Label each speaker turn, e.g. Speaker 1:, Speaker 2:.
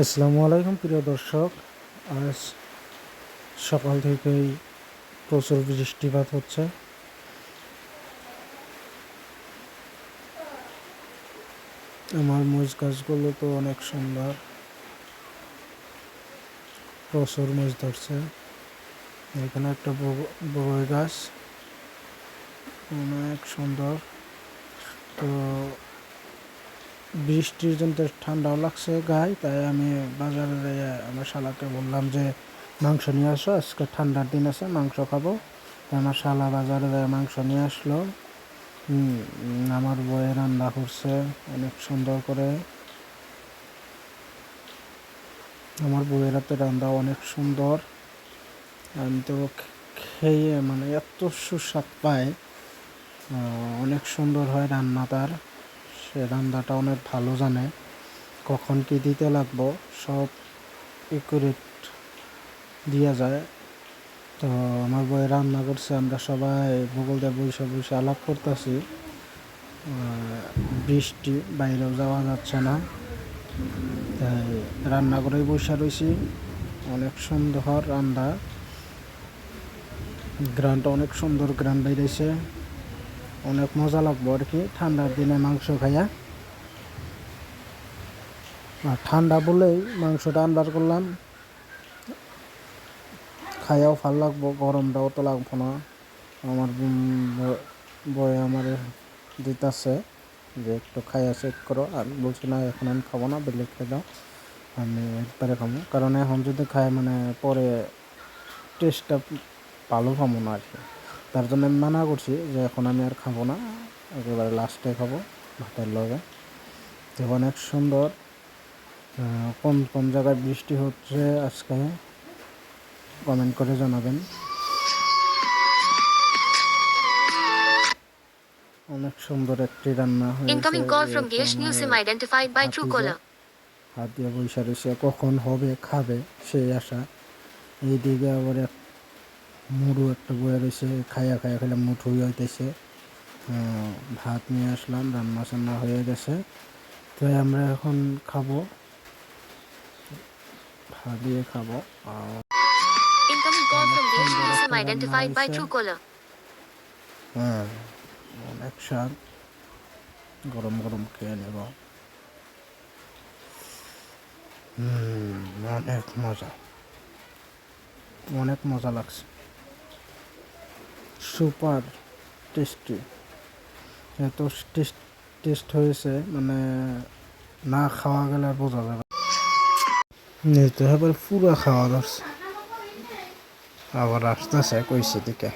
Speaker 1: আসসালামু আলাইকুম প্রিয় দর্শক। আজ সকাল থেকেই প্রচুর বৃষ্টিপাত হচ্ছে। আমার মরিচ গাছগুলো তো অনেক সুন্দর, প্রচুর মরিচ ধরছে। এখানে একটা বড়ই গাছ অনেক সুন্দর। তো বৃষ্টির জন্য ঠান্ডাও লাগছে গায়ে, তাই আমি বাজারে যেয়ে আমার শালাকে বললাম যে মাংস নিয়ে আসো, আজকে ঠান্ডার দিন আছে, মাংস খাবো। আমার শালা বাজারে যায় মাংস নিয়ে আসলো। আমার বউয়ে রান্না করছে অনেক সুন্দর করে। আমার বউয়ের হাতে রান্না অনেক সুন্দর। আমি তো খেয়ে মানে এত সুস্বাদ পাই, অনেক সুন্দর হয় রান্না তার। সে রান্নাটা অনেক ভালো জানে, কখন কি দিতে লাগবো সব একুরেট দিয়া যায়। তো আমার বউয়ে রান্না করছে, আমরা সবাই বগল দিয়ে বসে বসে আলাপ করতেছি। বৃষ্টি, বাইরেও যাওয়া যাচ্ছে না, তাই রান্না করে বসে রয়েছি। অনেক সুন্দর রান্না, গ্রানটা অনেক সুন্দর গ্রান বেরিয়েছে। অনেক মজা লাগবো আর কি ঠান্ডার দিনে মাংস খাইয়া। আর ঠান্ডা বলেই মাংসটা আনবার করলাম, খাইয়াও ভাল লাগবো, গরমটাও তো লাগবো না। আমার বয় আমার দিতেছে যে একটু খাইয়া চেক করো। আমি বলছি না, এখন আমি খাবো না, বেলে খেয়ে দাও, আমি একবারে খাবো। কারণ এখন যদি খাই মানে পরে টেস্টটা ভালো পাবো না আর কি। তার জন্য আমি মানা করছি যে এখন আমি আর খাবো না, একেবারে লাস্টে খাবো ভাতের লগে। তো অনেক সুন্দর। কোন কোন জায়গায় বৃষ্টি হচ্ছে আজকে কমেন্ট করে জানাবেন। অনেক সুন্দর একটি রান্না হয়েছে।
Speaker 2: Incoming call from Girish New SIM identified by Truecaller.
Speaker 1: হাত দিয়ে বৈশা রয়েছে, কখন হবে খাবে সেই আশা। এইদিকে আবার এক মুড়ু একটা বয়ে রয়েছে, খাইয়া খাইয়া খেলে মুঠুই হইতেছে। ভাত নিয়ে আসলাম, রান্না চান্না হয়ে গেছে, তো আমরা এখন খাবো, ভাত দিয়ে খাবো।
Speaker 2: Incoming call from Girish New SIM
Speaker 1: একটা রান্না
Speaker 2: identified by
Speaker 1: হয়েছে।
Speaker 2: Truecaller.
Speaker 1: অনেক স্বাদ, গরম গরম খেয়ে নেব। অনেক মজা, অনেক মজা লাগছে, সুপার টেস্টি। এত টেস্ট হয়েছে মানে না খাওয়া গেলে আর বোঝা যাবে। তো এবার পুরো খাওয়া যাচ্ছে, আবার আসতেছে কইছে দিকে।